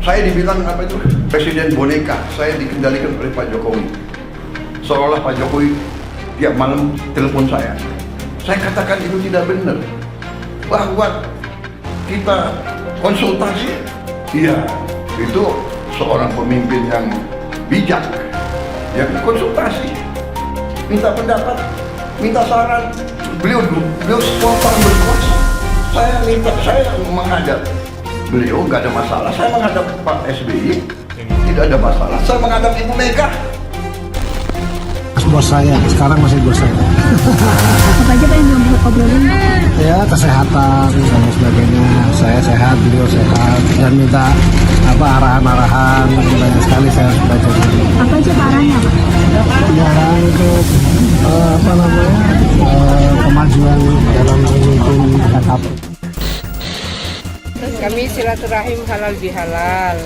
Saya dibilang apa itu presiden boneka, saya dikendalikan oleh Pak Jokowi. Seolah Pak Jokowi tiap malam telepon saya. Saya katakan itu tidak benar. Bahwa kita konsultasi, iya, itu seorang pemimpin yang bijak, yang konsultasi, minta pendapat, minta saran. Beliau spontan berkuasa. Saya menghadap beliau nggak ada masalah. Saya menghadap Pak SBY tidak ada masalah. Saya menghadap Ibu Mega. Bos saya, sekarang masih bos saya. Apa aja Pak yang belum obrolin? Ya, kesehatan dan sebagainya. Saya sehat, beliau sehat, dan minta arahan-arahan banyak sekali saya harus baca dulu. Apa aja Pak arahnya Pak? Arahan untuk kemajuan dalam memimpin KKP. Kami silaturahim halal bihalal.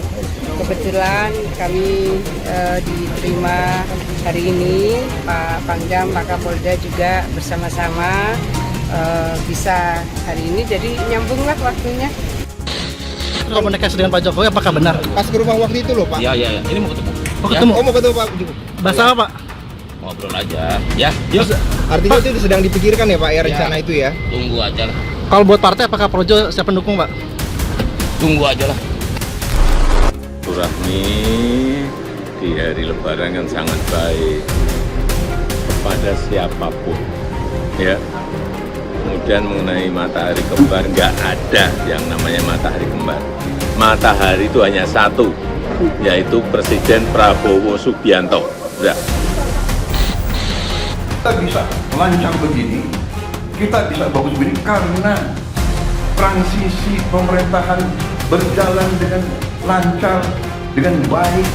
Kebetulan kami diterima hari ini Pak Pangdam, Pak Kapolda juga bersama-sama bisa hari ini, jadi nyambunglah waktunya. Komunikasi dengan Pak Jokowi apakah benar? Pas ke rumah waktu itu loh Pak? Iya, ini mau ketemu. Oh, ketemu? Oh, mau ketemu Pak? Bahasa apa Pak? Ngobrol aja, ya. Yuk, Artinya itu sedang dipikirkan ya Pak, ya rencana itu ya? tunggu aja lah. Kalau buat partai apakah Projo siap pendukung Pak? Tunggu aja lah. Silaturahmi di hari Lebaran kan sangat baik kepada siapapun, ya. Kemudian mengenai matahari kembar, nggak ada yang namanya matahari kembar. Matahari itu hanya satu, yaitu Presiden Prabowo Subianto. Udah. Kita bisa lancar begini, kita bisa bagus begini karena transisi pemerintahan berjalan dengan lancar, dengan baik.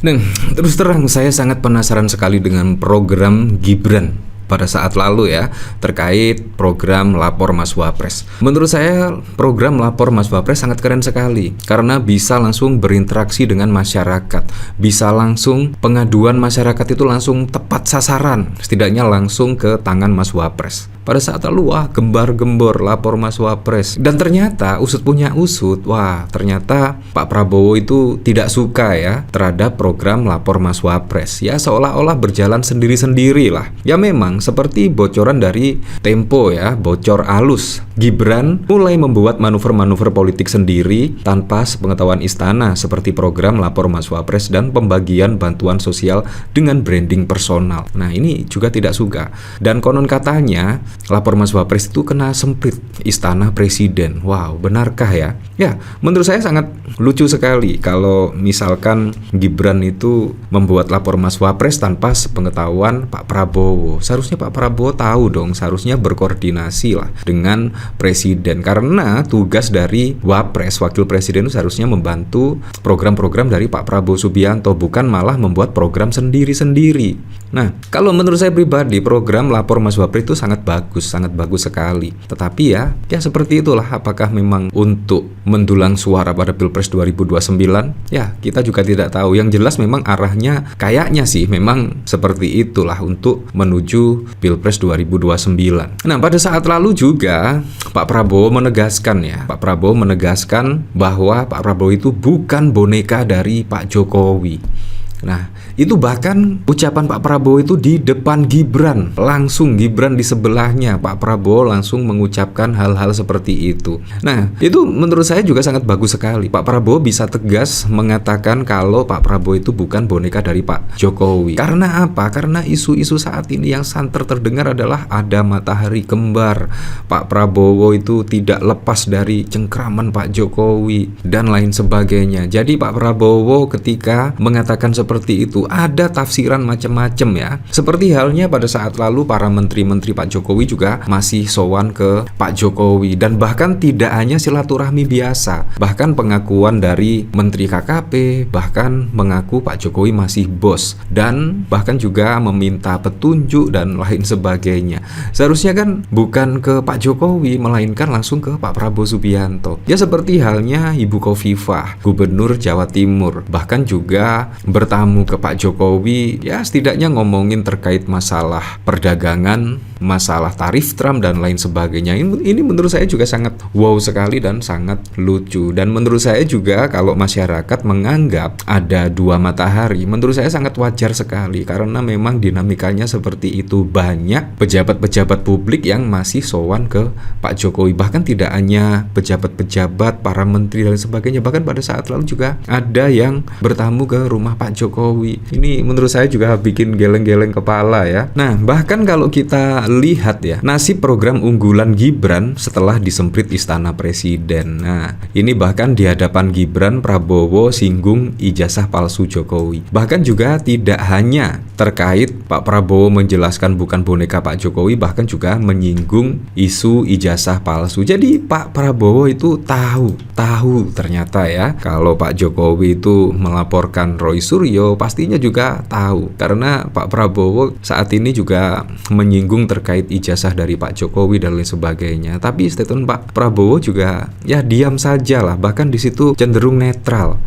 Nah, terus terang saya sangat penasaran sekali dengan program Gibran pada saat lalu ya, terkait program Lapor Mas Wapres. Menurut saya program Lapor Mas Wapres sangat keren sekali karena bisa langsung berinteraksi dengan masyarakat, bisa langsung pengaduan masyarakat itu langsung tepat sasaran, setidaknya langsung ke tangan Mas Wapres. Pada saat lalu, wah, gembar-gembor Lapor Mas Wapres. Dan ternyata usut punya usut, wah, ternyata Pak Prabowo itu tidak suka ya terhadap program Lapor Mas Wapres. Ya seolah-olah berjalan sendiri-sendiri lah. Ya memang seperti bocoran dari Tempo ya, bocor halus. Gibran mulai membuat manuver-manuver politik sendiri tanpa sepengetahuan istana, seperti program Lapor Mas Wapres dan pembagian bantuan sosial dengan branding personal. Nah, ini juga tidak suka. Dan konon katanya Lapor Mas Wapres itu kena semprit istana presiden. Wow, benarkah ya? Ya, menurut saya sangat lucu sekali kalau misalkan Gibran itu membuat Lapor Mas Wapres tanpa sepengetahuan Pak Prabowo. Seharusnya Pak Prabowo tahu dong, seharusnya berkoordinasi lah dengan presiden, karena tugas dari Wapres, wakil presiden itu seharusnya membantu program-program dari Pak Prabowo Subianto, bukan malah membuat program sendiri-sendiri. Nah, kalau menurut saya pribadi program Lapor Mas Wapres itu sangat bagus sekali. Tetapi ya seperti itulah, apakah memang untuk mendulang suara pada Pilpres 2029? Ya, kita juga tidak tahu. Yang jelas memang arahnya kayaknya sih memang seperti itulah untuk menuju Pilpres 2029. Nah, pada saat lalu juga Pak Prabowo menegaskan bahwa Pak Prabowo itu bukan boneka dari Pak Jokowi. Nah, itu bahkan ucapan Pak Prabowo itu di depan Gibran, langsung Gibran di sebelahnya, Pak Prabowo langsung mengucapkan hal-hal seperti itu. Nah, itu menurut saya juga sangat bagus sekali. Pak Prabowo bisa tegas mengatakan kalau Pak Prabowo itu bukan boneka dari Pak Jokowi. Karena apa? Karena isu-isu saat ini yang santer terdengar adalah ada matahari kembar, Pak Prabowo itu tidak lepas dari cengkraman Pak Jokowi, dan lain sebagainya. Jadi Pak Prabowo ketika mengatakan seperti seperti itu, ada tafsiran macam-macam ya. Seperti halnya pada saat lalu para menteri-menteri Pak Jokowi juga masih sowan ke Pak Jokowi, dan bahkan tidak hanya silaturahmi biasa, bahkan pengakuan dari Menteri KKP, bahkan mengaku Pak Jokowi masih bos, dan bahkan juga meminta petunjuk dan lain sebagainya. Seharusnya kan bukan ke Pak Jokowi, melainkan langsung ke Pak Prabowo Subianto. Ya seperti halnya Ibu Khofifah, Gubernur Jawa Timur, bahkan juga bertamu ke Pak Jokowi, ya setidaknya ngomongin terkait masalah perdagangan, masalah tarif Trump dan lain sebagainya. Ini menurut saya juga sangat wow sekali dan sangat lucu. Dan menurut saya juga kalau masyarakat menganggap ada dua matahari, menurut saya sangat wajar sekali, karena memang dinamikanya seperti itu. Banyak pejabat-pejabat publik yang masih sowan ke Pak Jokowi, bahkan tidak hanya pejabat-pejabat, para menteri dan sebagainya, bahkan pada saat lalu juga ada yang bertamu ke rumah Pak Jokowi. Ini menurut saya juga bikin geleng-geleng kepala ya. Nah, bahkan kalau kita lihat ya, nasib program unggulan Gibran setelah disemprit Istana Presiden. Nah, ini bahkan di hadapan Gibran, Prabowo singgung ijazah palsu Jokowi. Bahkan juga tidak hanya terkait Pak Prabowo menjelaskan bukan boneka Pak Jokowi, bahkan juga menyinggung isu ijazah palsu. Jadi Pak Prabowo itu tahu ternyata ya, kalau Pak Jokowi itu melaporkan Roy Suryo, pastinya juga tahu, karena Pak Prabowo saat ini juga menyinggung terkait ijazah dari Pak Jokowi dan lain sebagainya. Tapi statement Pak Prabowo juga ya diam saja lah, bahkan di situ cenderung netral,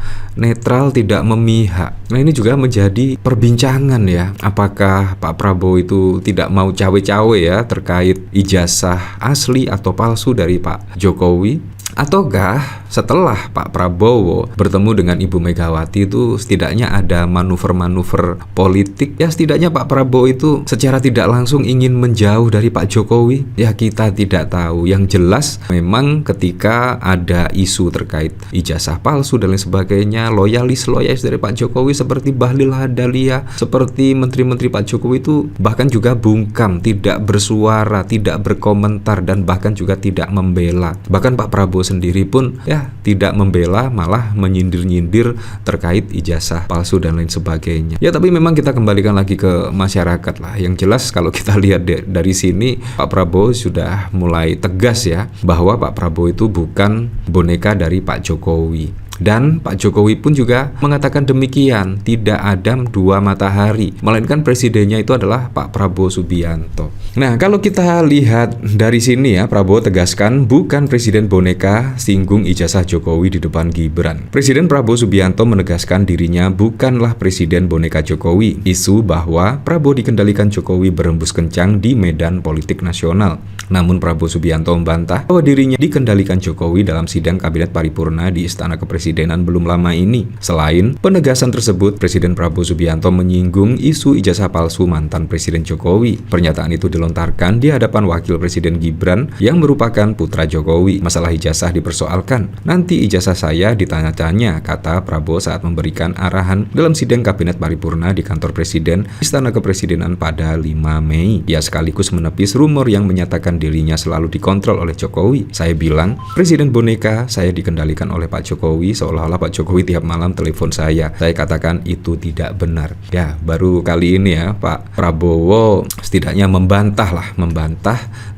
tidak memihak. Nah, ini juga menjadi perbincangan ya, apakah Pak Prabowo itu tidak mau cawe-cawe ya terkait ijazah asli atau palsu dari Pak Jokowi, ataukah setelah Pak Prabowo bertemu dengan Ibu Megawati itu setidaknya ada manuver-manuver politik, ya setidaknya Pak Prabowo itu secara tidak langsung ingin menjauh dari Pak Jokowi. Ya kita tidak tahu. Yang jelas memang ketika ada isu terkait ijazah palsu dan lain sebagainya, loyalis dari Pak Jokowi seperti Bahlil Lahadalia, seperti menteri-menteri Pak Jokowi itu bahkan juga bungkam, tidak bersuara, tidak berkomentar, dan bahkan juga tidak membela. Bahkan Pak Prabowo sendiri pun ya tidak membela, malah menyindir-nyindir terkait ijazah palsu dan lain sebagainya. Ya tapi memang kita kembalikan lagi ke masyarakat lah. Yang jelas kalau kita lihat dari sini, Pak Prabowo sudah mulai tegas ya, bahwa Pak Prabowo itu bukan boneka dari Pak Jokowi. Dan Pak Jokowi pun juga mengatakan demikian, tidak ada dua matahari, melainkan presidennya itu adalah Pak Prabowo Subianto. Nah, kalau kita lihat dari sini ya, Prabowo tegaskan bukan presiden boneka, singgung ijazah Jokowi di depan Gibran. Presiden Prabowo Subianto menegaskan dirinya bukanlah presiden boneka Jokowi. Isu bahwa Prabowo dikendalikan Jokowi berembus kencang di medan politik nasional. Namun Prabowo Subianto membantah bahwa dirinya dikendalikan Jokowi dalam sidang kabinet paripurna di Istana Kepresidenan belum lama ini. Selain penegasan tersebut, Presiden Prabowo Subianto menyinggung isu ijazah palsu mantan Presiden Jokowi. Pernyataan itu dilontarkan di hadapan Wakil Presiden Gibran yang merupakan putra Jokowi. Masalah ijazah dipersoalkan. Nanti ijazah saya ditanya-tanya, kata Prabowo saat memberikan arahan dalam sidang kabinet paripurna di kantor Presiden Istana Kepresidenan pada 5 Mei. Ia sekaligus menepis rumor yang menyatakan dirinya selalu dikontrol oleh Jokowi. Saya bilang, presiden boneka, saya dikendalikan oleh Pak Jokowi, seolah-olah Pak Jokowi tiap malam telepon saya. Saya katakan itu tidak benar. Ya, baru kali ini ya Pak Prabowo setidaknya membantah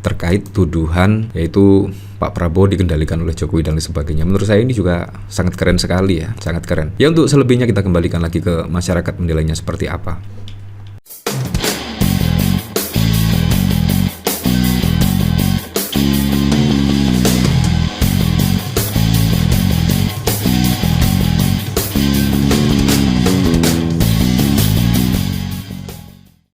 terkait tuduhan, yaitu Pak Prabowo dikendalikan oleh Jokowi dan lain sebagainya. Menurut saya ini juga sangat keren sekali ya, sangat keren. Ya untuk selebihnya kita kembalikan lagi ke masyarakat menilainya seperti apa.